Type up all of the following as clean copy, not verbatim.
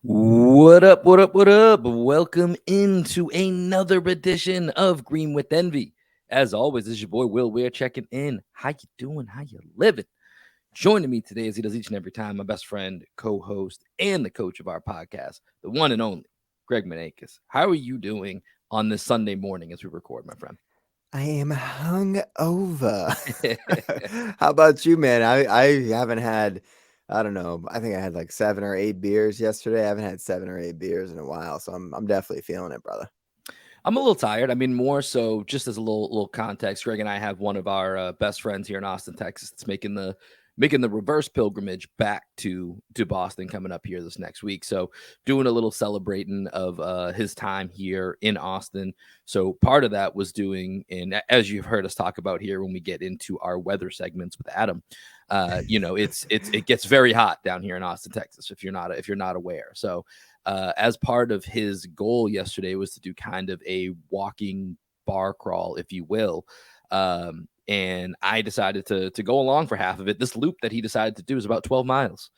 What up, what up, what up? Welcome into another edition of Green with Envy. As always, this is your boy Will Weir checking in. How you doing? How you living? Joining me today, as he does each and every time, my best friend, co-host, and the coach of our podcast, the one and only Greg Markis. How are you doing on this Sunday morning as we record, my friend? I am hungover. How about you, man? I haven't had, I don't know, I think I had like 7 or 8 beers yesterday. I haven't had 7 or 8 beers in a while, so I'm definitely feeling it, brother. I'm a little tired. I mean, more so just as a little context. Greg and I have one of our best friends here in Austin, Texas, that's making the reverse pilgrimage back to Boston coming up here this next week. So doing a little celebrating of his time here in Austin. So part of that was doing, and as you've heard us talk about here when we get into our weather segments with Adam, it gets very hot down here in Austin, Texas. If you're not aware, so as part of his goal yesterday was to do kind of a walking bar crawl, if you will. And I decided to go along for half of it. This loop that he decided to do is about 12 miles.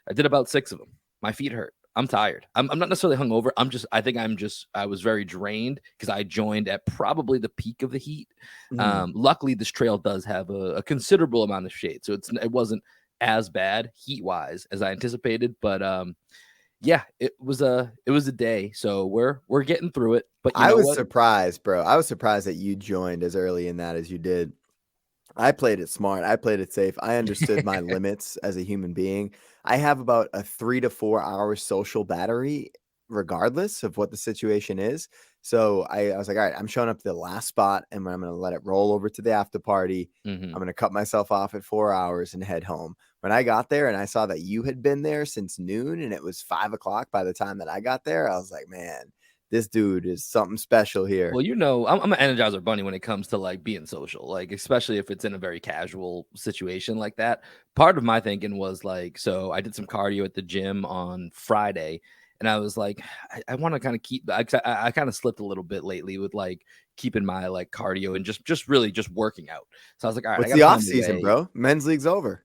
I did about 6 of them. My feet hurt. I'm tired. I'm not necessarily hungover. I was very drained because I joined at probably the peak of the heat. Luckily, this trail does have a considerable amount of shade, so it wasn't as bad heat wise as I anticipated. But yeah, it was a day. So we're getting through it. But you I know was what? surprised, bro. I was surprised that you joined as early in that as you did. I played it smart. I played it safe. I understood my limits as a human being. I have about a 3 to 4 hour social battery, regardless of what the situation is. So I was like, all right, I'm showing up to the last spot and I'm going to let it roll over to the after party. Mhm. I'm going to cut myself off at 4 hours and head home. When I got there and I saw that you had been there since noon and it was 5 o'clock by the time that I got there, I was like, man, this dude is something special here. Well, I'm an energizer bunny when it comes to like being social, like especially if it's in a very casual situation like that. Part of my thinking was like, so I did some cardio at the gym on Friday, and I was like, I want to kind of keep. I kind of slipped a little bit lately with like keeping my like cardio and just really just working out. So I was like, all right, I What's got the to off find a season, way. bro? Men's league's over.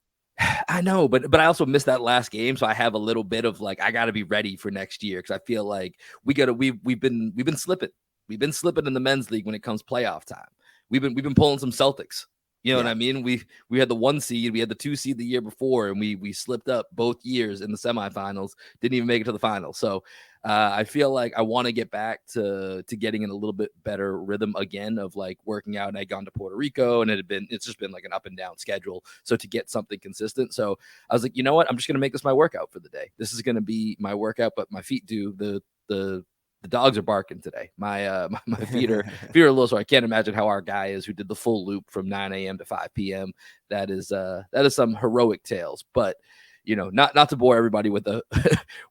I know, but I also missed that last game, so I have a little bit of like I got to be ready for next year because I feel like we've been slipping. We've been slipping in the men's league when it comes playoff time. We've been pulling some Celtics. You know what Yeah. I mean? We had the 1 seed, we had the 2 seed the year before, and we slipped up both years in the semifinals. Didn't even make it to the finals. So I feel like I want to get back to getting in a little bit better rhythm again of like working out. And I'd gone to Puerto Rico, and it's just been like an up and down schedule. So to get something consistent, so I was like, you know what, I'm just gonna make this my workout for the day. This is gonna be my workout, but my feet do the dogs are barking today. My feet are a little sore. I can't imagine how our guy is who did the full loop from 9 a.m. to 5 p.m. That is some heroic tales, but not to bore everybody with the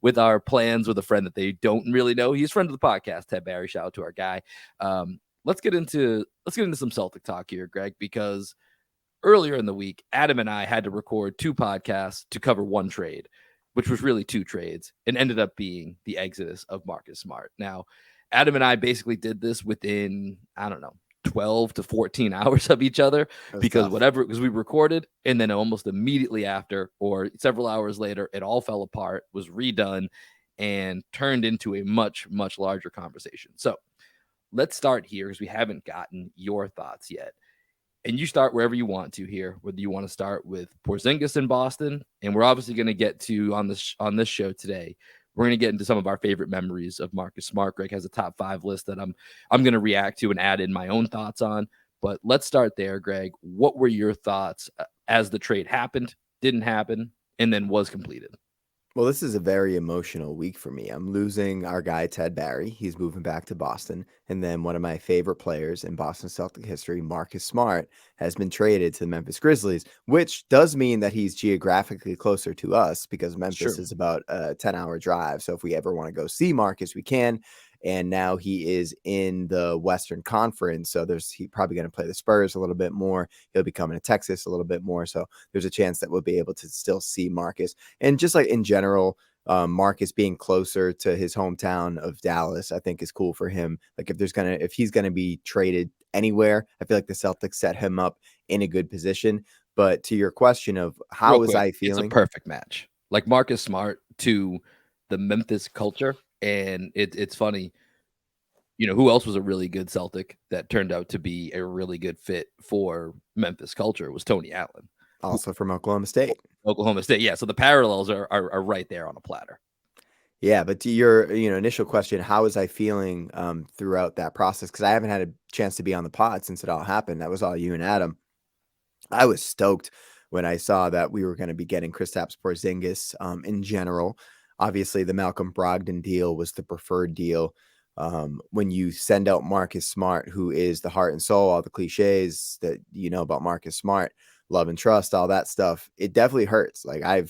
with our plans with a friend that they don't really know. He's a friend of the podcast, Ted Barry. Shout out to our guy. Let's get into some Celtic talk here, Greg, because earlier in the week, Adam and I had to record 2 podcasts to cover one trade, which was really 2 trades, and ended up being the exodus of Marcus Smart. Now, Adam and I basically did this within, I don't know, 12 to 14 hours of each other That was because tough. because we recorded and then almost immediately after or several hours later, it all fell apart, was redone, and turned into a much, much larger conversation. So let's start here because we haven't gotten your thoughts yet, and you start wherever you want to here, whether you want to start with Porzingis in Boston, and we're obviously going to get to on this show today. We're going to get into some of our favorite memories of Marcus Smart. Greg has a top 5 list that I'm going to react to and add in my own thoughts on. But let's start there, Greg. What were your thoughts as the trade happened, didn't happen, and then was completed? Well, this is a very emotional week for me. I'm losing our guy, Ted Barry. He's moving back to Boston. And then one of my favorite players in Boston Celtic history, Marcus Smart, has been traded to the Memphis Grizzlies, which does mean that he's geographically closer to us because Memphis Sure. is about a 10-hour drive. So if we ever want to go see Marcus, we can. And now he is in the Western Conference. So he probably going to play the Spurs a little bit more. He'll be coming to Texas a little bit more. So there's a chance that we'll be able to still see Marcus. And just like in general, Marcus being closer to his hometown of Dallas, I think is cool for him. Like if he's gonna be traded anywhere, I feel like the Celtics set him up in a good position. But to your question of Real how was quick, I it's a feeling? perfect match. Like Marcus Smart to the Memphis culture. And it's funny, who else was a really good Celtic that turned out to be a really good fit for Memphis culture? It was Tony Allen, Also from Oklahoma State. Oklahoma State. Yeah, so the parallels are right there on a platter. Yeah, but to your initial question, how was I feeling throughout that process? Because I haven't had a chance to be on the pod since it all happened. That was all you and Adam. I was stoked when I saw that we were going to be getting Kristaps Porzingis in general. Obviously, the Malcolm Brogdon deal was the preferred deal. When you send out Marcus Smart, who is the heart and soul, all the cliches that you know about Marcus Smart, love and trust, all that stuff, it definitely hurts. Like I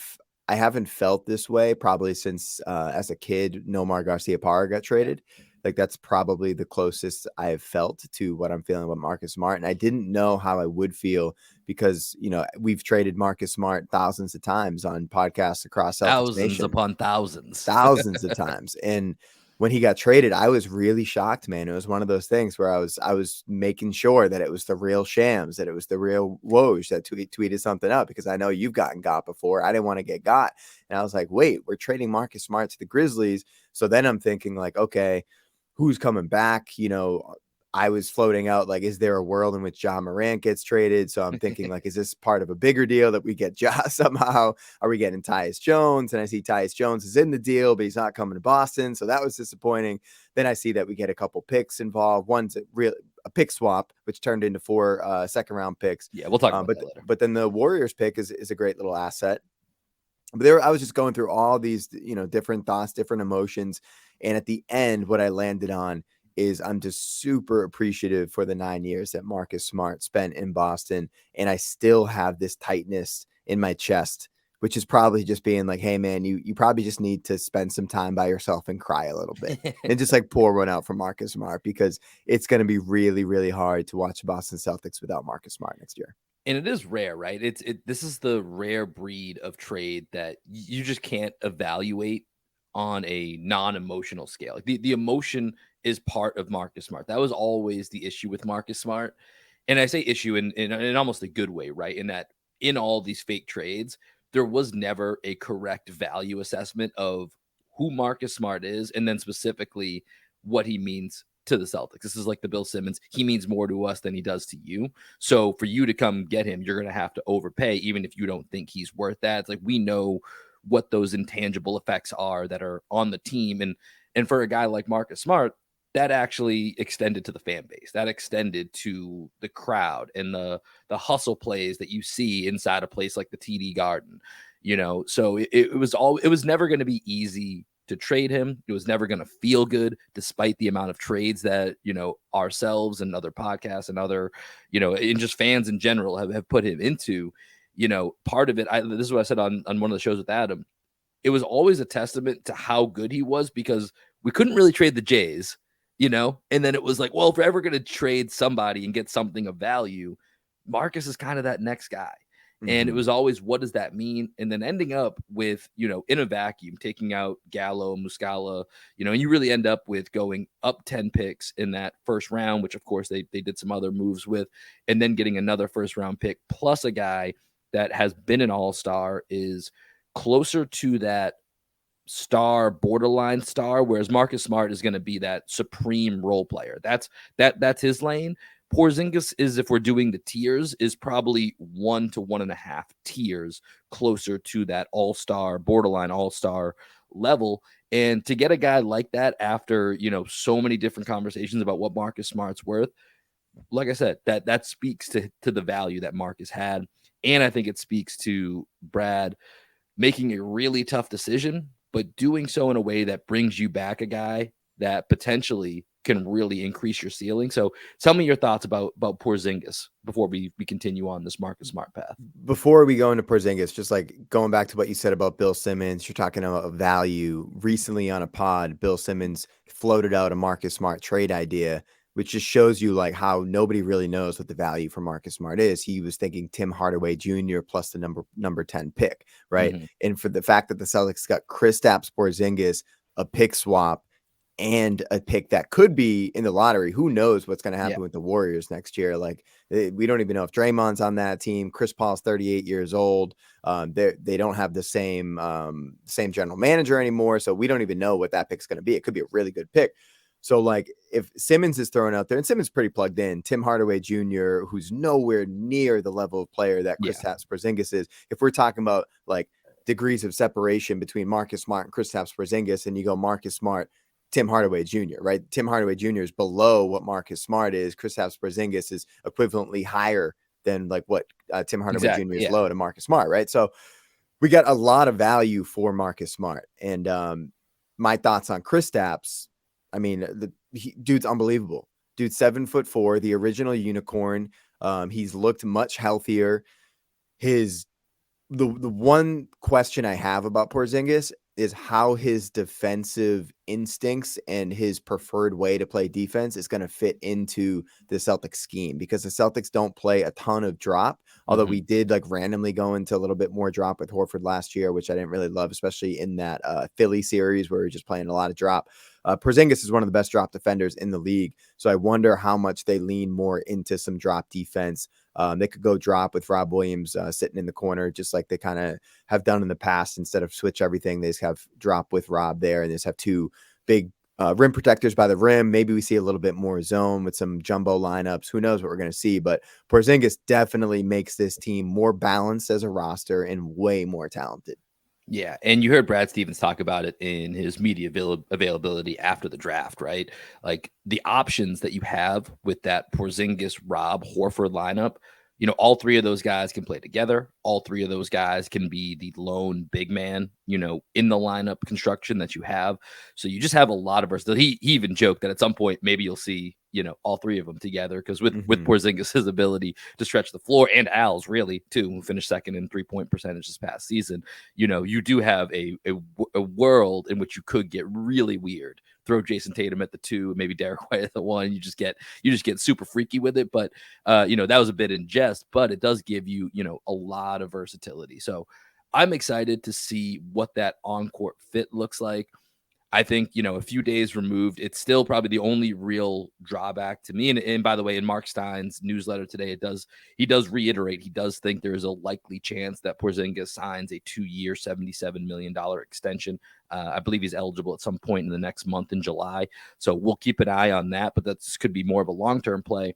haven't felt this way probably since as a kid, Nomar Garcia-Parra got traded. Like that's probably the closest I've felt to what I'm feeling with Marcus Smart. And I didn't know how I would feel because, we've traded Marcus Smart thousands of times on podcasts across Celtics Thousands Nation. upon thousands. Thousands of times. And when he got traded, I was really shocked, man. It was one of those things where I was making sure that it was the real Shams, that it was the real Woj that tweeted something out, because I know you've gotten got before. I didn't want to get got. And I was like, wait, we're trading Marcus Smart to the Grizzlies. So then I'm thinking like, okay, who's coming back? I was floating out like, is there a world in which Ja Morant gets traded? So I'm thinking like, is this part of a bigger deal that we get Ja somehow? Are we getting Tyus Jones? And I see Tyus Jones is in the deal, but he's not coming to Boston. So that was disappointing. Then I see that we get a couple picks involved. One's a pick swap, which turned into 4 second round picks. Yeah, we'll talk about that later. But then the Warriors pick is a great little asset. But I was just going through all these, different thoughts, different emotions. And at the end, what I landed on is I'm just super appreciative for the 9 years that Marcus Smart spent in Boston. And I still have this tightness in my chest, which is probably just being like, hey, man, you probably just need to spend some time by yourself and cry a little bit and just like pour one out for Marcus Smart, because it's going to be really, really hard to watch Boston Celtics without Marcus Smart next year. And it is rare, right? This is the rare breed of trade that you just can't evaluate on a non-emotional scale. Like the emotion is part of Marcus Smart. That was always the issue with Marcus Smart. And I say issue in almost a good way, right? In that in all these fake trades, there was never a correct value assessment of who Marcus Smart is, and then specifically what he means to the Celtics. This is like the Bill Simmons. He means more to us than he does to you. So for you to come get him, you're going to have to overpay, even if you don't think he's worth that. It's like we know what those intangible effects are that are on the team. And for a guy like Marcus Smart, that actually extended to the fan base. That extended to the crowd and the hustle plays that you see inside a place like the TD Garden. So it was never going to be easy to trade him. It was never going to feel good, despite the amount of trades that, ourselves and other podcasts and other, and just fans in general have put him into. Part of it, this is what I said on one of the shows with Adam. It was always a testament to how good he was, because we couldn't really trade the Jays, and then it was like, well, if we're ever going to trade somebody and get something of value, Marcus is kind of that next guy. And it was always, what does that mean? And then ending up with, in a vacuum, taking out Gallo, Muscala, and you really end up with going up 10 picks in that first round, which of course they did some other moves with, and then getting another first round pick, plus a guy that has been an all-star, is closer to that star, borderline star, whereas Marcus Smart is going to be that supreme role player. That's his lane. Porzingis is, if we're doing the tiers, is probably 1 to 1.5 tiers closer to that all-star, borderline all-star level. And to get a guy like that after, so many different conversations about what Marcus Smart's worth, like I said, that speaks to the value that Marcus had. And I think it speaks to Brad making a really tough decision, but doing so in a way that brings you back a guy that potentially can really increase your ceiling. So tell me your thoughts about Porzingis before we continue on this Marcus Smart path. Before we go into Porzingis, just like going back to what you said about Bill Simmons, you're talking about value. Recently on a pod, Bill Simmons floated out a Marcus Smart trade idea, which just shows you like how nobody really knows what the value for Marcus Smart is. He was thinking Tim Hardaway Jr. plus the number 10 pick, right? And for the fact that the Celtics got Kristaps Porzingis, a pick swap, and a pick that could be in the lottery. Who knows what's going to happen Yeah. with the Warriors next year? Like, we don't even know if Draymond's on that team. Chris Paul's 38 years old. They don't have the same general manager anymore, so we don't even know what that pick's going to be. It could be a really good pick. So, like, if Simmons is thrown out there, and Simmons is pretty plugged in, Tim Hardaway Jr., who's nowhere near the level of player that Kristaps Porzingis is. If we're talking about like degrees of separation between Marcus Smart and Kristaps Porzingis, and you go Marcus Smart, Tim Hardaway Jr., right? Tim Hardaway Jr. is below what Marcus Smart is. Kristaps Porzingis is equivalently higher than like what Tim Hardaway Jr. is low to Marcus Smart, right? So we got a lot of value for Marcus Smart. And my thoughts on Kristaps, I mean, dude's unbelievable. Dude's 7'4", the original unicorn. He's looked much healthier. The one question I have about Porzingis is how his defensive instincts and his preferred way to play defense is going to fit into the Celtics scheme, because the Celtics don't play a ton of drop. Although we did like randomly go into a little bit more drop with Horford last year, which I didn't really love, especially in that Philly series where we were just playing a lot of drop. Porzingis is one of the best drop defenders in the league. So I wonder how much they lean more into some drop defense. They could go drop with Rob Williams sitting in the corner, just like they kind of have done in the past. Instead of switch everything, they just have drop with Rob there, and just have two big rim protectors by the rim. Maybe we see a little bit more zone with some jumbo lineups. Who knows what we're going to see? But Porzingis definitely makes this team more balanced as a roster and way more talented. Yeah, and you heard Brad Stevens talk about it in his media availability after the draft, right? Like the options that you have with that Porzingis, Rob, Horford lineup, you know, all three of those guys can play together. All three of those guys can be the lone big man, you know, in the lineup construction that you have. So you just have a lot of versatility. He even joked that at some point maybe you'll see, you know, all three of them together, because with Porzingis, his ability to stretch the floor, and Al's really too, who finished second in 3-point percentage this past season, you know, you do have a world in which you could get really weird. Throw Jason Tatum at the 2, maybe Derek White at the 1. You just get super freaky with it. But you know, that was a bit in jest, but it does give you, you know, a lot of versatility. So I'm excited to see what that on-court fit looks like. I think, you know, a few days removed, it's still probably the only real drawback to me. And by the way, in Mark Stein's newsletter today, he does reiterate, he does think there is a likely chance that Porzingis signs a 2-year, $77 million extension. I believe he's eligible at some point in the next month in July. So we'll keep an eye on that, but that could be more of a long-term play.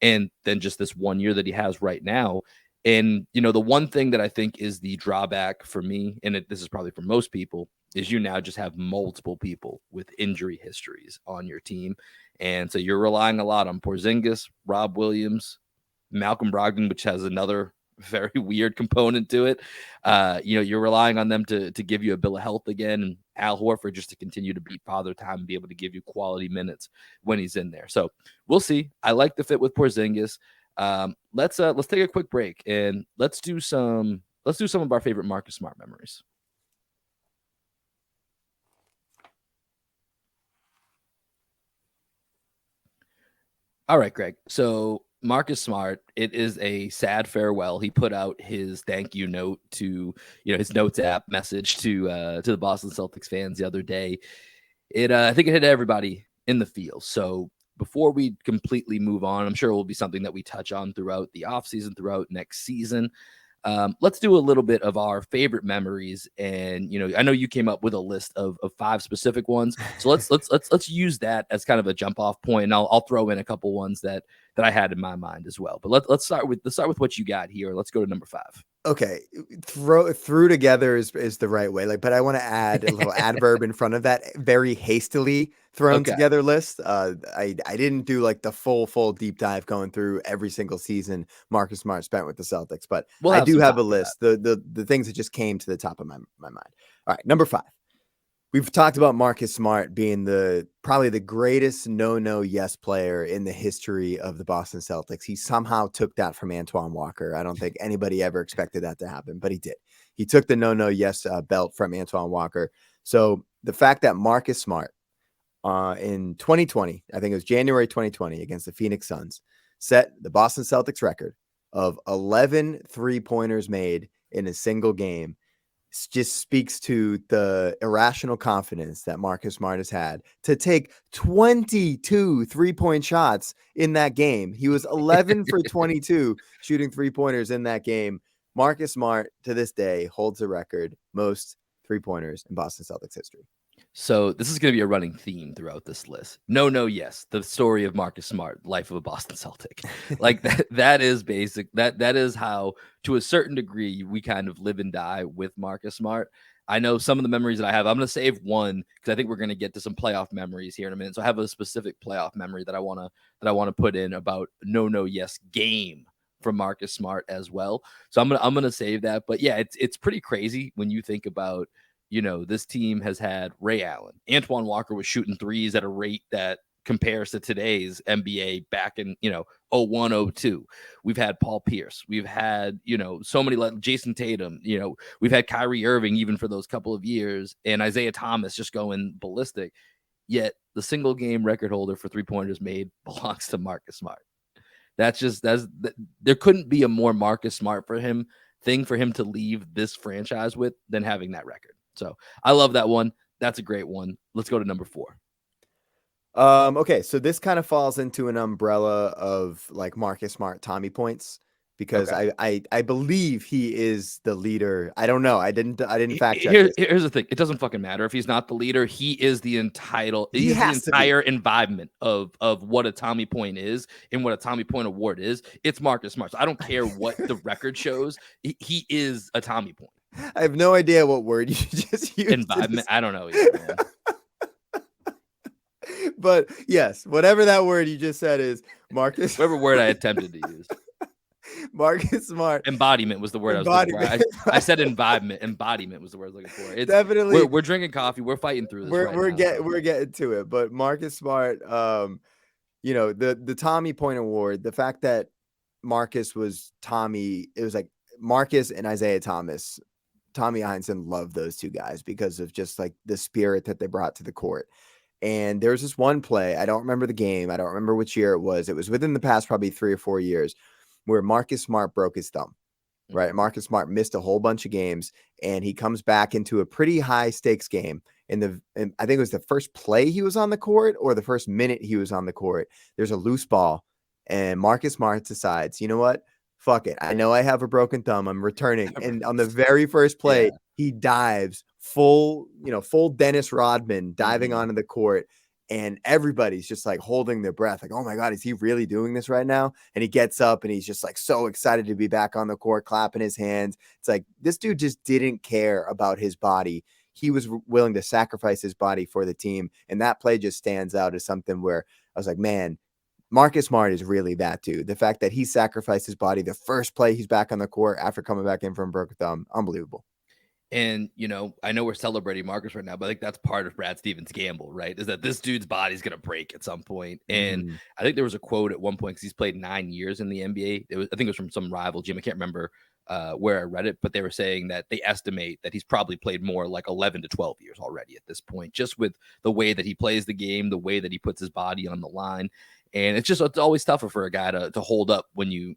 And then just this 1 year that he has right now. And, you know, the one thing that I think is the drawback for me, and this is probably for most people, is you now just have multiple people with injury histories on your team. And so you're relying a lot on Porzingis, Rob Williams, Malcolm Brogdon, which has another very weird component to it. You know, you're relying on them to give you a bill of health again, and Al Horford just to continue to beat Father Time and be able to give you quality minutes when he's in there. So we'll see. I like the fit with Porzingis. Let's take a quick break and let's do some of our favorite Marcus Smart memories. All right, Greg. So Marcus Smart, it is a sad farewell. He put out his thank you note to, you know, his notes app message to the Boston Celtics fans the other day. I think it hit everybody in the field. So before we completely move on, I'm sure it will be something that we touch on throughout the offseason, throughout next season. Let's do a little bit of our favorite memories. And, you know, I know you came up with a list of 5 specific ones. So let's use that as kind of a jump off point. And I'll throw in a couple ones that I had in my mind as well. But let's start with what you got here. Let's go to number 5. Okay, through together is the right way. Like, but I want to add a little adverb in front of that. Very hastily thrown together list. I didn't do like the full deep dive going through every single season Marcus Smart spent with the Celtics, but I do have a list. The things that just came to the top of my mind. All right, number 5. We've talked about Marcus Smart being probably the greatest no yes player in the history of the Boston Celtics. He somehow took that from Antoine Walker. I don't think anybody ever expected that to happen, but he did. He took the no yes belt from Antoine Walker. So the fact that Marcus Smart in 2020, I think it was January 2020 against the Phoenix Suns, set the Boston Celtics record of 11 3-pointers made in a single game, just speaks to the irrational confidence that Marcus Smart has had to take 22 3-point shots in that game. He was 11 for 22 shooting 3-pointers in that game. Marcus Smart, to this day, holds the record most 3-pointers in Boston Celtics history. So this is going to be a running theme throughout this list. No, yes. The story of Marcus Smart, life of a Boston Celtic. Like that is basic. That is how, to a certain degree, we kind of live and die with Marcus Smart. I know some of the memories that I have. I'm going to save one because I think we're going to get to some playoff memories here in a minute. So I have a specific playoff memory that I want to put in about yes game from Marcus Smart as well. So I'm gonna save that. But yeah, it's pretty crazy when you think about, this team has had Ray Allen. Antoine Walker was shooting threes at a rate that compares to today's NBA back in, 01, 02. We've had Paul Pierce. We've had, so many, Jason Tatum, we've had Kyrie Irving even for those couple of years, and Isaiah Thomas just going ballistic. Yet the single game record holder for 3-pointers made belongs to Marcus Smart. There couldn't be a more Marcus Smart for him to leave this franchise with than having that record. So I love that one. That's a great one. Let's go to number 4. Okay, so this kind of falls into an umbrella of like Marcus Smart Tommy points because I believe he is the leader. I don't know. I didn't fact check this. Here's the thing. It doesn't fucking matter if he's not the leader. He is the entire environment of what a Tommy point is and what a Tommy point award is. It's Marcus Smart. So I don't care what the record shows. He is a Tommy point. I have no idea what word you just used. Environment. I don't know either, man. But yes, whatever that word you just said is, Marcus. Whatever word I attempted to use. Marcus Smart. Embodiment was the word I was looking for. I said environment. Embodiment was the word I was looking for. It's, definitely. We're drinking coffee. We're fighting through this. We're getting to it. But Marcus Smart, the Tommy Point Award, the fact that Marcus was Tommy, it was like Marcus and Isaiah Thomas. Tommy Heinsohn loved those two guys because of just like the spirit that they brought to the court. And there was this one play. I don't remember the game. I don't remember which year it was. It was within the past probably 3 or 4 years where Marcus Smart broke his thumb, right? Marcus Smart missed a whole bunch of games and he comes back into a pretty high stakes game. And I think it was the first play he was on the court or the first minute he was on the court. There's a loose ball and Marcus Smart decides, you know what? Fuck it. I know I have a broken thumb. I'm returning. And on the very first play, he dives full Dennis Rodman diving onto the court. And everybody's just like holding their breath. Like, oh my God, is he really doing this right now? And he gets up and he's just like so excited to be back on the court, clapping his hands. It's like, this dude just didn't care about his body. He was willing to sacrifice his body for the team. And that play just stands out as something where I was like, man, Marcus Smart is really that dude. The fact that he sacrificed his body the first play he's back on the court after coming back in from a broken thumb, unbelievable. And, I know we're celebrating Marcus right now, but I think that's part of Brad Stevens' gamble, right? Is that this dude's body's going to break at some point. And I think there was a quote at one point because he's played 9 years in the NBA. I think it was from some rival gym. I can't remember where I read it, but they were saying that they estimate that he's probably played more like 11 to 12 years already at this point, just with the way that he plays the game, the way that he puts his body on the line. And it's always tougher for a guy to hold up when you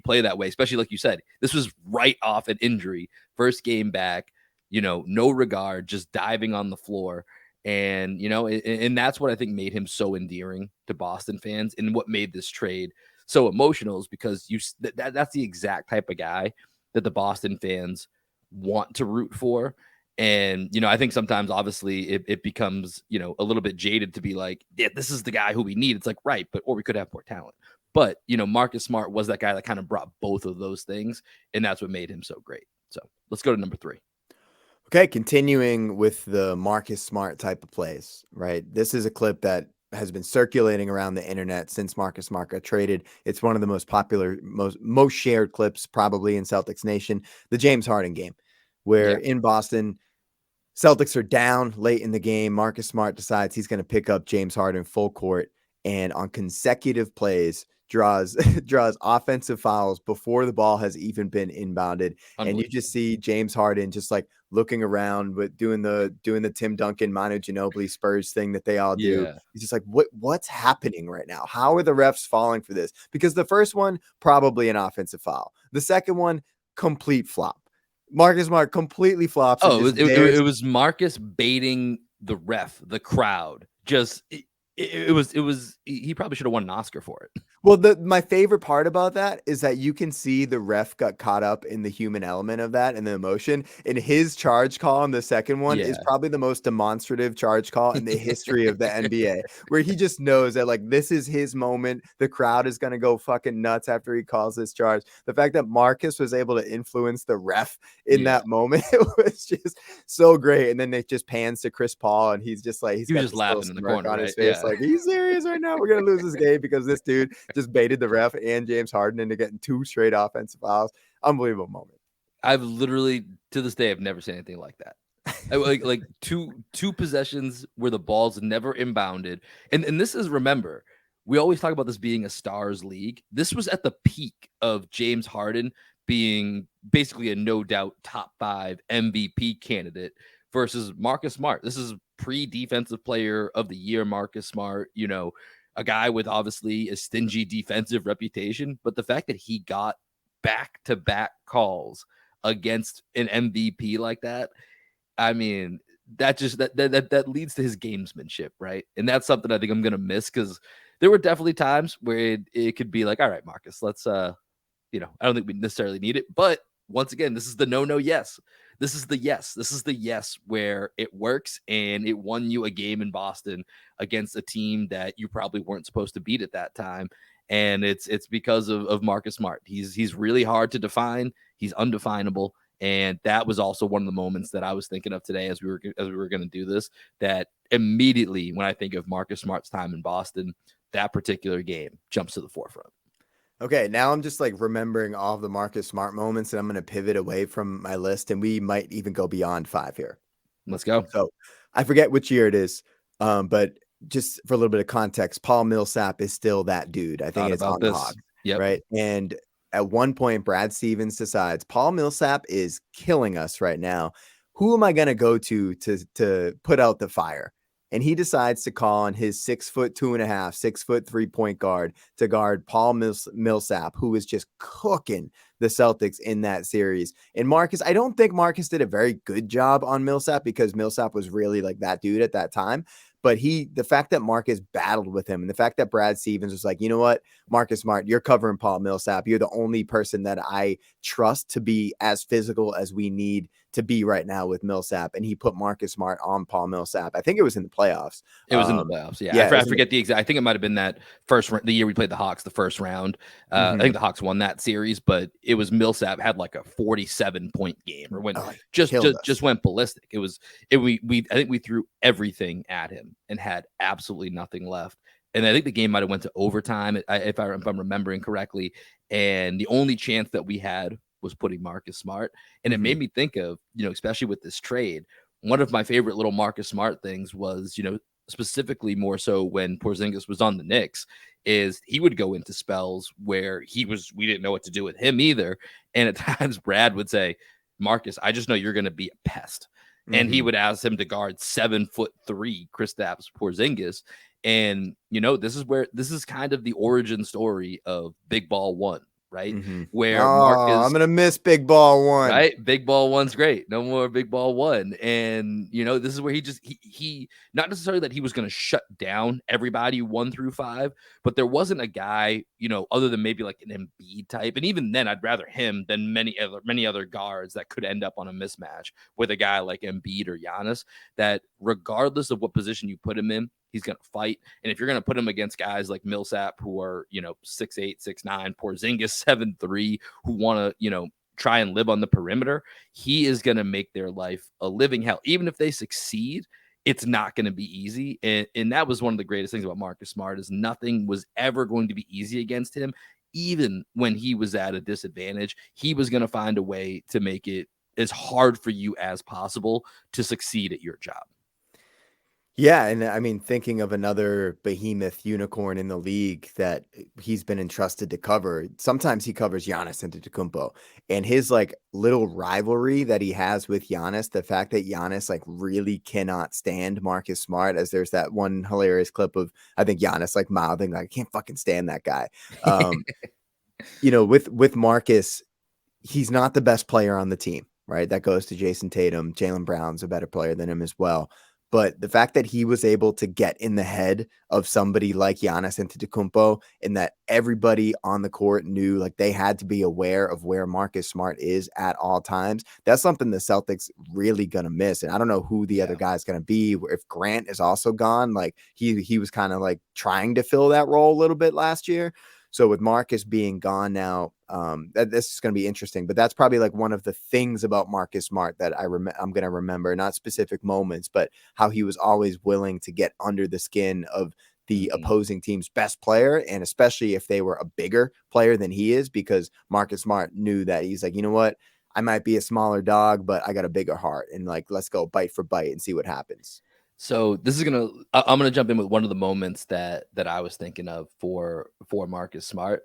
play that way, especially like you said, this was right off an injury, first game back, no regard, just diving on the floor. And, and that's what I think made him so endearing to Boston fans and what made this trade so emotional is because that's the exact type of guy that the Boston fans want to root for. And, I think sometimes obviously it becomes, a little bit jaded to be like, yeah, this is the guy who we need. It's like, right. Or we could have more talent. But, Marcus Smart was that guy that kind of brought both of those things. And that's what made him so great. So let's go to number 3. Okay. Continuing with the Marcus Smart type of plays, right? This is a clip that has been circulating around the internet since Marcus Smart got traded. It's one of the most popular, most shared clips probably in Celtics Nation, the James Harden game, where in Boston, Celtics are down late in the game. Marcus Smart decides he's going to pick up James Harden full court and on consecutive plays draws offensive fouls before the ball has even been inbounded. And you just see James Harden just like looking around with doing the Tim Duncan, Manu Ginobili Spurs thing that they all do. Yeah. He's just like, what's happening right now? How are the refs falling for this? Because the first one, probably an offensive foul. The second one, complete flop. Marcus Smart completely flops and Oh, just bears. it was Markis baiting the ref, the crowd. Just it was he probably should have won an Oscar for it. Well, my favorite part about that is that you can see the ref got caught up in the human element of that and the emotion. And his charge call on the second one is Yeah. probably the most demonstrative charge call in the history of the NBA, where he just knows that like this is his moment. The crowd is gonna go fucking nuts after he calls this charge. The fact that Marcus was able to influence the ref in Yeah. that moment, it was just so great. And then it just pans to Chris Paul, and he's just like he's He was got just this little laughing in the smirk corner, on right? his face, Yeah. like, "Are you serious right now? We're gonna lose this game because this dude just baited the ref and James Harden into getting 2 straight offensive fouls." Unbelievable moment. I've literally to this day I've never seen anything like that. Like two possessions where the ball's never inbounded. And this is, remember, we always talk about this being a stars league. This was at the peak of James Harden being basically a no doubt top 5 MVP candidate versus Marcus Smart. This is pre-defensive player of the year Marcus Smart, a guy with obviously a stingy defensive reputation, but the fact that he got back-to-back calls against an MVP like that, I mean, that just that leads to his gamesmanship, right? And that's something I think I'm gonna miss, because there were definitely times where it could be like, all right, Marcus, let's I don't think we necessarily need it. But once again, this is the no yes. This is the yes. This is the yes where it works, and it won you a game in Boston against a team that you probably weren't supposed to beat at that time. And it's because of Marcus Smart. He's really hard to define. He's undefinable. And that was also one of the moments that I was thinking of today as we were going to do this, that immediately when I think of Marcus Smart's time in Boston, that particular game jumps to the forefront. Okay, now I'm just like remembering all of the Marcus Smart moments, and I'm going to pivot away from my list, and we might even go beyond 5 here. Let's go. So I forget which year it is, but just for a little bit of context, Paul Millsap is still that dude. I think Thought it's about on the this. Hawks, Yep. right? And at one point, Brad Stevens decides Paul Millsap is killing us right now. Who am I going to go to put out the fire? And he decides to call on his 6'2.5", 6'3" point guard to guard Paul Millsap, who is just cooking the Celtics in that series. And Marcus, I don't think Marcus did a very good job on Millsap, because Millsap was really like that dude at that time. But the fact that Marcus battled with him, and the fact that Brad Stevens was like, you know what, Marcus Smart, you're covering Paul Millsap. You're the only person that I trust to be as physical as we need to be right now with Millsap. And he put Marcus Smart on Paul Millsap. I think it was in the playoffs. It was in the playoffs. Yeah. Yeah, I forget the exact. I think it might have been that the year we played the Hawks, the first round. I think the Hawks won that series, but it was Millsap had like a 47-point game, or when just went ballistic. I think we threw everything at him and had absolutely nothing left. And I think the game might have went to overtime, if I'm remembering correctly. And the only chance that we had was putting Marcus Smart. And it made me think of, especially with this trade, one of my favorite little Marcus Smart things was, specifically more so when Porzingis was on the Knicks, is he would go into spells where we didn't know what to do with him either. And at times Brad would say, Marcus, I just know you're going to be a pest. And he would ask him to guard 7'3" Kristaps Porzingis. And, this is kind of the origin story of Big Ball One, right? Where Marcus, I'm going to miss Big Ball One. Right? Big Ball One's great. No more Big Ball One. And, this is where he not necessarily that he was going to shut down everybody 1 through 5, but there wasn't a guy, other than maybe like an Embiid type. And even then, I'd rather him than many other guards that could end up on a mismatch with a guy like Embiid or Giannis, that regardless of what position you put him in, he's going to fight. And if you're going to put him against guys like Millsap, who are, 6'8", 6'9", Porzingis 7'3", who want to, try and live on the perimeter, he is going to make their life a living hell. Even if they succeed, it's not going to be easy. And that was one of the greatest things about Marcus Smart, is nothing was ever going to be easy against him. Even when he was at a disadvantage, he was going to find a way to make it as hard for you as possible to succeed at your job. Yeah, and I mean, thinking of another behemoth unicorn in the league that he's been entrusted to cover. Sometimes he covers Giannis Antetokounmpo, and his like little rivalry that he has with Giannis. The fact that Giannis like really cannot stand Marcus Smart, as there's that one hilarious clip of, I think, Giannis like mouthing like, I can't fucking stand that guy. With Marcus, he's not the best player on the team. right? That goes to Jason Tatum. Jaylen Brown's a better player than him as well. But the fact that he was able to get in the head of somebody like Giannis Antetokounmpo, and that everybody on the court knew like they had to be aware of where Marcus Smart is at all times, that's something the Celtics really gonna miss. And I don't know who the other guy's gonna be. If Grant is also gone, like he was kind of like trying to fill that role a little bit last year. So with Marcus being gone now, this is going to be interesting. But that's probably like one of the things about Marcus Smart that I'm going to remember, not specific moments, but how he was always willing to get under the skin of the opposing team's best player, and especially if they were a bigger player than he is, because Marcus Smart knew that he's like, you know what, I might be a smaller dog, but I got a bigger heart, and like, let's go bite for bite and see what happens. So this is I'm gonna jump in with one of the moments that I was thinking of for Marcus Smart,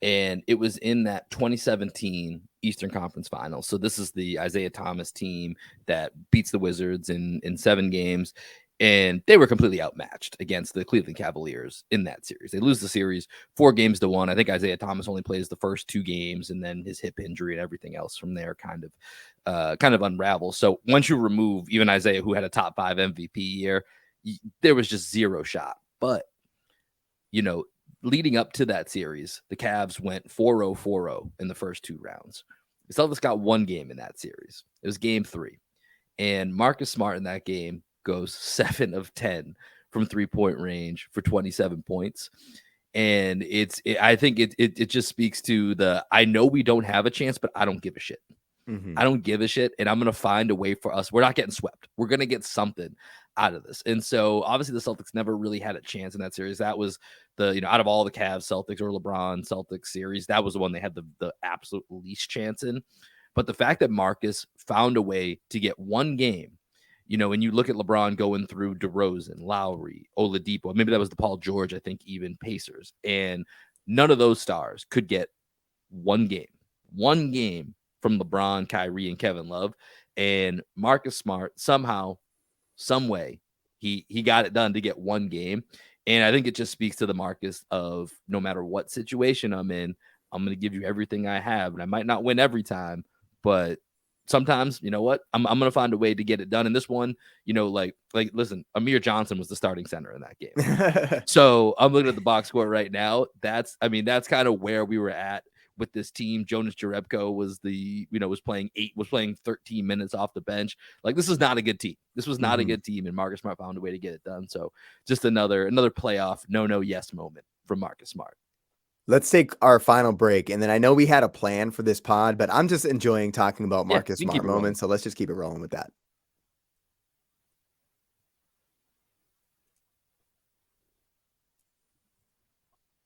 and it was in that 2017 Eastern Conference Finals. So this is the Isaiah Thomas team that beats the Wizards in 7 games, and they were completely outmatched against the Cleveland Cavaliers in that series. They lose the series 4-1. I think Isaiah Thomas only plays the first 2 games, and then his hip injury and everything else from there kind of unravels. So once you remove even Isaiah, who had a top 5 MVP year, there was just zero shot. But, leading up to that series, the Cavs went 4-0 in the first 2 rounds. The Celtics got 1 game in that series. It was game 3. And Marcus Smart in that game goes 7 of 10 from 3-point range for 27 points. And I think it just speaks to I know we don't have a chance, but I don't give a shit. I don't give a shit, and I'm going to find a way for us. We're not getting swept. We're going to get something out of this. And so obviously the Celtics never really had a chance in that series. That was out of all the Cavs, Celtics, or LeBron Celtics series, that was the one they had the absolute least chance in. But the fact that Marcus found a way to get 1 game, when you look at LeBron going through DeRozan, Lowry, Oladipo, maybe that was the Paul George, I think even Pacers, and none of those stars could get 1 game from LeBron, Kyrie, and Kevin Love. And Marcus Smart, somehow, some way, he got it done to get 1 game. And I think it just speaks to the Marcus of, no matter what situation I'm in, I'm going to give you everything I have. And I might not win every time, but sometimes, you know what, I'm going to find a way to get it done. And this one, listen, Amir Johnson was the starting center in that game. So I'm looking at the box score right now. That's kind of where we were at with this team. Jonas Jerebko was was playing 13 minutes off the bench. Like, this is not a good team. This was not a good team, and Marcus Smart found a way to get it done. So just another playoff yes moment from Marcus Smart. Let's take our final break, and then I know we had a plan for this pod, but I'm just enjoying talking about Marcus Smart moments, so let's just keep it rolling with that.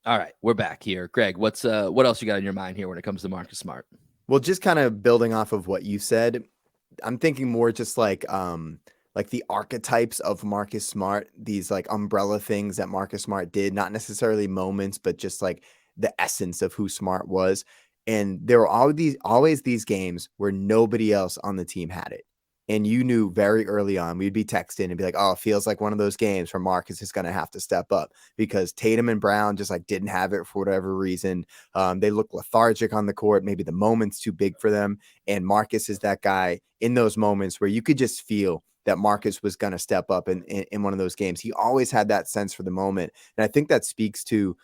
All right, we're back here. Greg, what else you got in your mind here when it comes to Marcus Smart? Well, just kind of building off of what you said, I'm thinking more just like the archetypes of Marcus Smart, these like umbrella things that Marcus Smart did, not necessarily moments, but just like the essence of who Smart was. And there were always these games where nobody else on the team had it. And you knew very early on, we'd be texting and be like, oh, it feels like one of those games where Marcus is going to have to step up, because Tatum and Brown just like didn't have it for whatever reason. They look lethargic on the court. Maybe the moment's too big for them. And Marcus is that guy in those moments where you could just feel that Marcus was going to step up in one of those games. He always had that sense for the moment. And I think that speaks to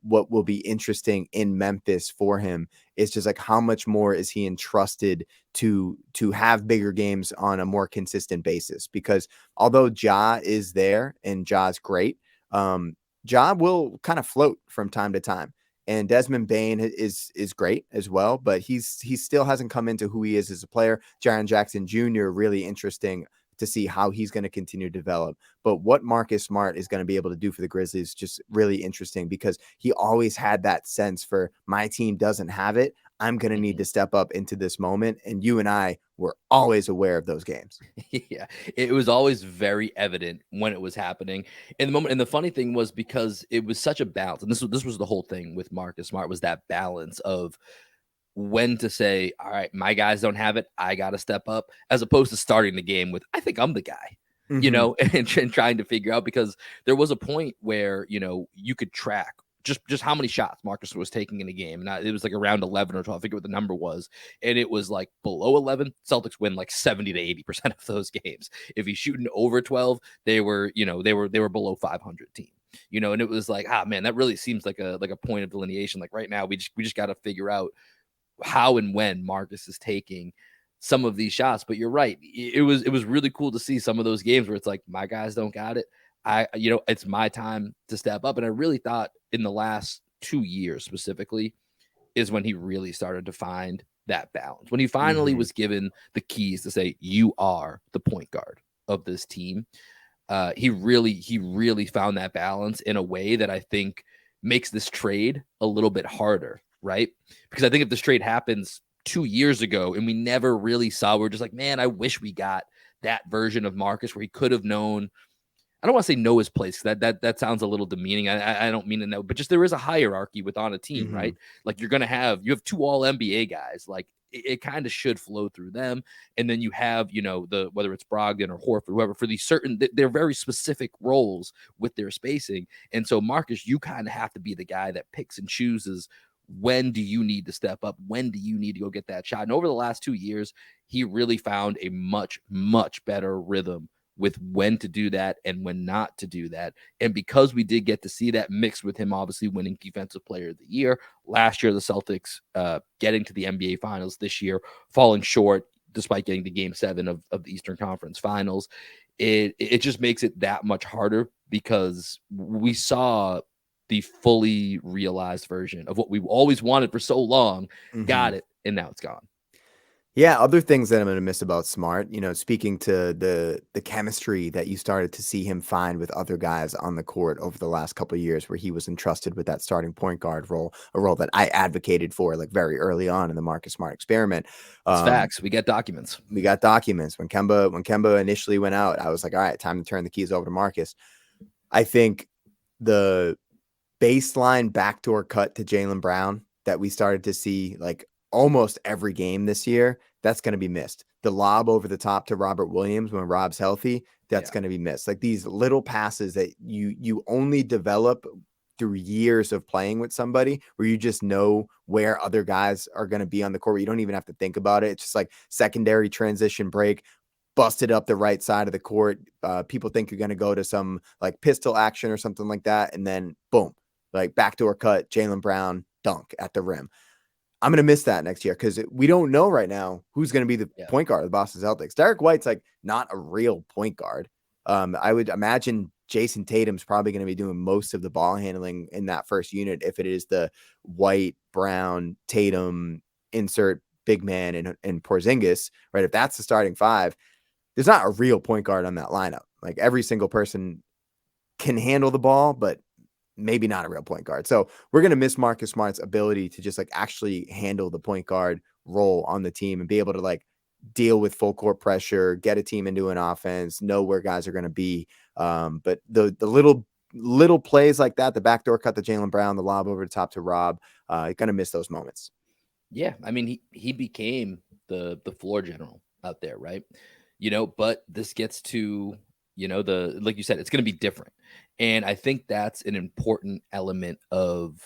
what will be interesting in Memphis for him, is just like how much more is he entrusted to have bigger games on a more consistent basis. Because although Ja is there and Ja's great, Ja will kind of float from time to time. And Desmond Bane is great as well, but he still hasn't come into who he is as a player. Jaren Jackson Jr., really interesting to see how he's going to continue to develop. But what Marcus Smart is going to be able to do for the Grizzlies, just really interesting, because he always had that sense for, my team doesn't have it, I'm going to need to step up into this moment. And you and I were always aware of those games. Yeah, it was always very evident when it was happening in the moment. And the funny thing was, because it was such a balance, and this was the whole thing with Marcus Smart, was that balance of when to say, all right, my guys don't have it, I got to step up, as opposed to starting the game with, I think I'm the guy, and trying to figure out, because there was a point where, you could track just how many shots Markis was taking in a game. And it was like around 11 or 12. I forget what the number was. And it was like below 11, Celtics win like 70 to 80% of those games. If he's shooting over 12, they were below 500 team. And it was like, man, that really seems like a point of delineation. Like right now, we just got to figure out how and when Markis is taking some of these shots. But you're right. It was really cool to see some of those games where it's like, my guys don't got it. It's my time to step up. And I really thought in the last 2 years specifically is when he really started to find that balance. When he finally was given the keys to say, you are the point guard of this team. He really found that balance in a way that I think makes this trade a little bit harder, right? Because I think if this trade happens 2 years ago and we never really saw, we're just like, man, I wish we got that version of Markis where he could have known. I don't want to say know his place. That sounds a little demeaning. I don't mean to know, but just there is a hierarchy on a team, right? Like you have 2 all NBA guys. Like it kind of should flow through them. And then you have, whether it's Brogdon or Horford, whoever, for these they're very specific roles with their spacing. And so Markis, you kind of have to be the guy that picks and chooses when do you need to step up? When do you need to go get that shot? And over the last 2 years, he really found a much, much better rhythm with when to do that and when not to do that. And because we did get to see that mixed with him obviously winning Defensive Player of the Year, last year the Celtics getting to the NBA Finals, this year falling short despite getting to Game 7 of the Eastern Conference Finals, it just makes it that much harder because we saw the fully realized version of what we always wanted for so long, got it, and now it's gone. Yeah, other things that I'm going to miss about Smart, speaking to the chemistry that you started to see him find with other guys on the court over the last couple of years where he was entrusted with that starting point guard role, a role that I advocated for like very early on in the Marcus Smart experiment. It's facts. We got documents. We got documents. When Kemba initially went out, I was like, all right, time to turn the keys over to Marcus. I think the baseline backdoor cut to Jaylen Brown that we started to see like almost every game this year, that's going to be missed. The lob over the top to Robert Williams when Rob's healthy, that's going to be missed. Like these little passes that you only develop through years of playing with somebody where you just know where other guys are going to be on the court. Where you don't even have to think about it. It's just like secondary transition break, busted up the right side of the court. People think you're going to go to some like pistol action or something like that. And then boom, like backdoor cut, Jaylen Brown dunk at the rim. I'm going to miss that next year because we don't know right now who's going to be the point guard of the Boston Celtics. Derek White's like not a real point guard. I would imagine Jason Tatum's probably going to be doing most of the ball handling in that first unit if it is the White, Brown, Tatum, insert big man and Porzingis, right? If that's the starting five, there's not a real point guard on that lineup. Like every single person can handle the ball, but maybe not a real point guard. So we're going to miss Marcus Smart's ability to just like actually handle the point guard role on the team and be able to like deal with full court pressure, get a team into an offense, know where guys are going to be. But the little plays like that, the backdoor cut to Jaylen Brown, the lob over the top to Rob, going to miss those moments. Yeah. I mean, he became the floor general out there, right? But this gets to, like you said, it's going to be different. And I think that's an important element of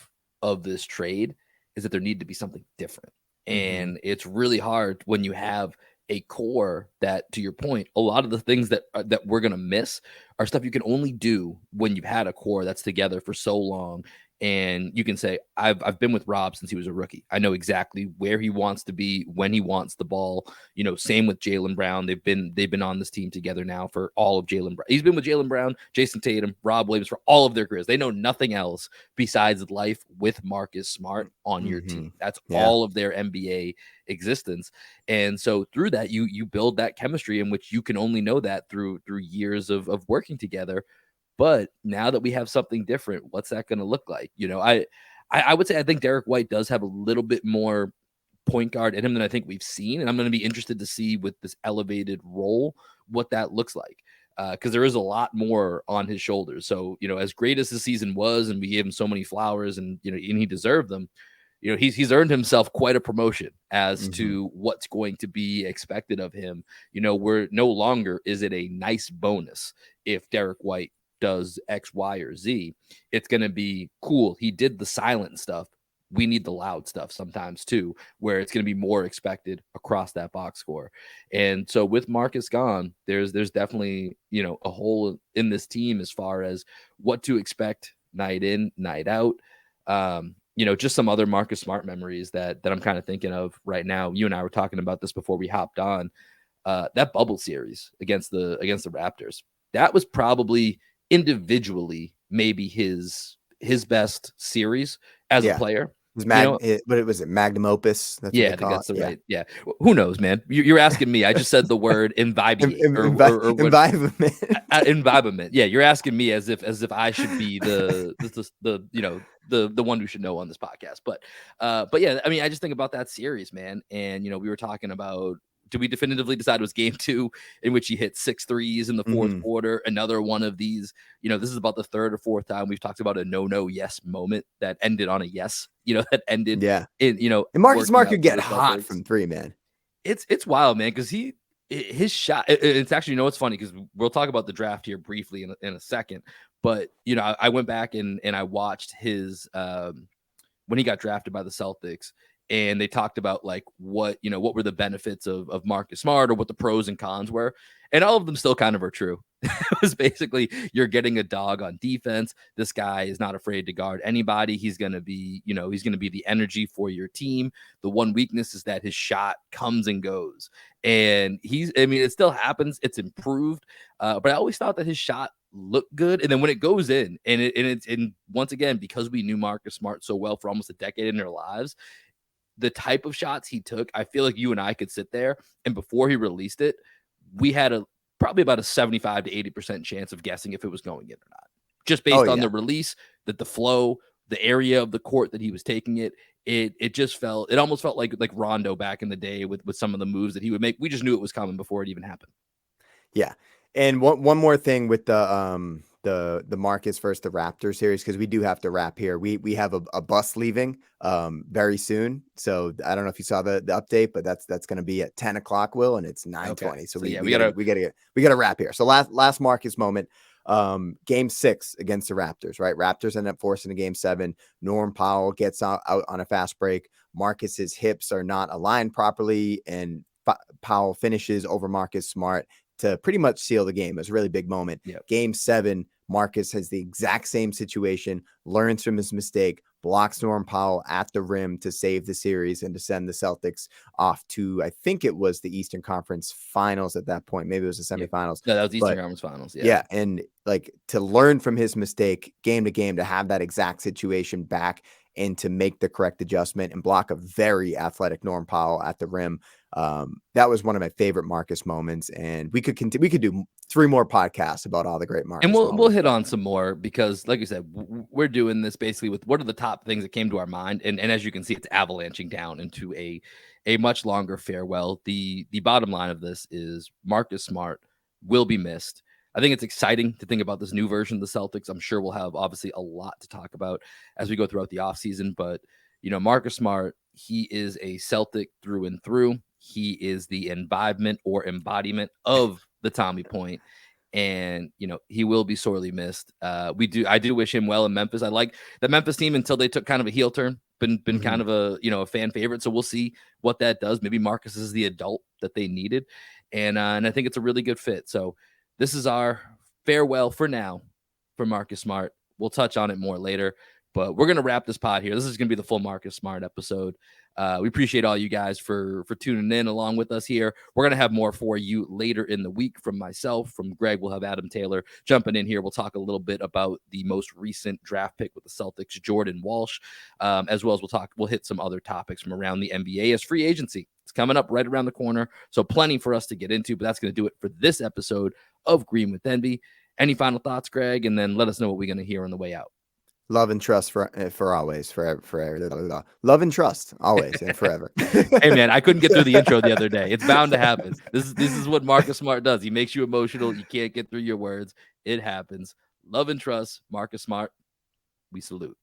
this trade is that there need to be something different. And it's really hard when you have a core that, to your point, a lot of the things that we're going to miss are stuff you can only do when you've had a core that's together for so long. And you can say, I've been with Rob since he was a rookie. I know exactly where he wants to be, when he wants the ball. Same with Jaylen Brown. They've been on this team together now for all of Jaylen Brown. He's been with Jaylen Brown, Jason Tatum, Rob Williams for all of their careers. They know nothing else besides life with Marcus Smart on your team. That's all of their NBA existence. And so through that, you build that chemistry in which you can only know that through years of working together. But now that we have something different, what's that going to look like? I would say I think Derek White does have a little bit more point guard in him than I think we've seen. And I'm going to be interested to see with this elevated role what that looks like. Because there is a lot more on his shoulders. So, as great as the season was, and we gave him so many flowers and he deserved them, he's earned himself quite a promotion as to what's going to be expected of him. We're no longer is it a nice bonus if Derek White does X, Y, or Z. It's going to be cool. He did the silent stuff. We need the loud stuff sometimes too, where it's going to be more expected across that box score. And so with Markis gone, there's definitely, a hole in this team as far as what to expect night in, night out. Just some other Marcus Smart memories that I'm kind of thinking of right now. You and I were talking about this before we hopped on. That bubble series against the Raptors, that was probably individually maybe his best series as a player. But it was magnum opus. That's yeah, what I think that's the it. right. Yeah, who knows, man? You're asking me. I just said the word imbibiate or imbibement. Imbibement. Yeah, you're asking me as if I should be the one who should know on this podcast. But yeah, I mean, I just think about that series, man. And we were talking about. Did we definitively decide it was game 2 in which he hit 6 threes in the fourth quarter? Another one of these, this is about the third or fourth time we've talked about a no yes moment that ended on a yes, that ended in, and Marcus Smart could get hot from 3, man. It's wild, man. Cause his shot, it's actually, it's funny because we'll talk about the draft here briefly in a second, but I went back and I watched his, when he got drafted by the Celtics. And they talked about like what were the benefits of Marcus Smart or what the pros and cons were. And all of them still kind of are true. It was basically you're getting a dog on defense. This guy is not afraid to guard anybody. He's going to be, he's going to be the energy for your team. The one weakness is that his shot comes and goes. And it still happens. It's improved. But I always thought that his shot looked good. And then when it goes in and once again, because we knew Marcus Smart so well for almost a decade in their lives, the type of shots he took, I feel like you and I could sit there and before he released it, we had probably about a 75 to 80% chance of guessing if it was going in or not. Just based on the release, that the flow, the area of the court that he was taking it, it almost felt like Rondo back in the day with some of the moves that he would make. We just knew it was coming before it even happened. Yeah. And one more thing with the Marcus versus the Raptors series, because we do have to wrap here. We have a bus leaving very soon. So I don't know if you saw the update, but that's going to be at 10 o'clock, Will, and it's 9:20. Okay. So we gotta wrap here. So last Marcus moment. Game 6 against the Raptors, right? Raptors end up forcing a game 7. Norm Powell gets out on a fast break. Marcus's hips are not aligned properly, and Powell finishes over Marcus Smart to pretty much seal the game. It was a really big moment. Yep. Game 7, Marcus has the exact same situation, learns from his mistake, blocks Norm Powell at the rim to save the series and to send the Celtics off to, I think it was the Eastern Conference Finals at that point. Maybe it was the semifinals. No, that was Eastern Conference Finals. Yeah. And like to learn from his mistake game to game, to have that exact situation back and to make the correct adjustment and block a very athletic Norm Powell at the rim. That was one of my favorite Marcus moments, and we could do 3 more podcasts about all the great Marcus. And we'll hit on some more because, like you said, we're doing this basically with what are the top things that came to our mind, and as you can see, it's avalanching down into a much longer farewell. The bottom line of this is Marcus Smart will be missed. I think it's exciting to think about this new version of the Celtics. I'm sure we'll have obviously a lot to talk about as we go throughout the offseason, but Marcus Smart, he is a Celtic through and through. He is the embodiment of the Tommy Point, and he will be sorely missed. I do wish him well in Memphis. I like the Memphis team until they took kind of a heel turn. Been kind of a fan favorite, so we'll see what that does. Maybe Marcus is the adult that they needed, and I think it's a really good fit. So this is our farewell for now for Marcus Smart. We'll touch on it more later, but we're gonna wrap this pod here. This is gonna be the full Marcus Smart episode. We appreciate all you guys for tuning in along with us here. We're going to have more for you later in the week from myself, from Greg. We'll have Adam Taylor jumping in here. We'll talk a little bit about the most recent draft pick with the Celtics, Jordan Walsh, as well as we'll hit some other topics from around the NBA as free agency. It's coming up right around the corner, so plenty for us to get into, but that's going to do it for this episode of Green with Envy. Any final thoughts, Greg? And then let us know what we're going to hear on the way out. Love and trust for always, forever. Love and trust always and forever. Hey man, I couldn't get through the intro the other day. It's bound to happen. This is what Marcus Smart does. He makes you emotional. You can't get through your words. It happens. Love and trust, Marcus Smart. We salute.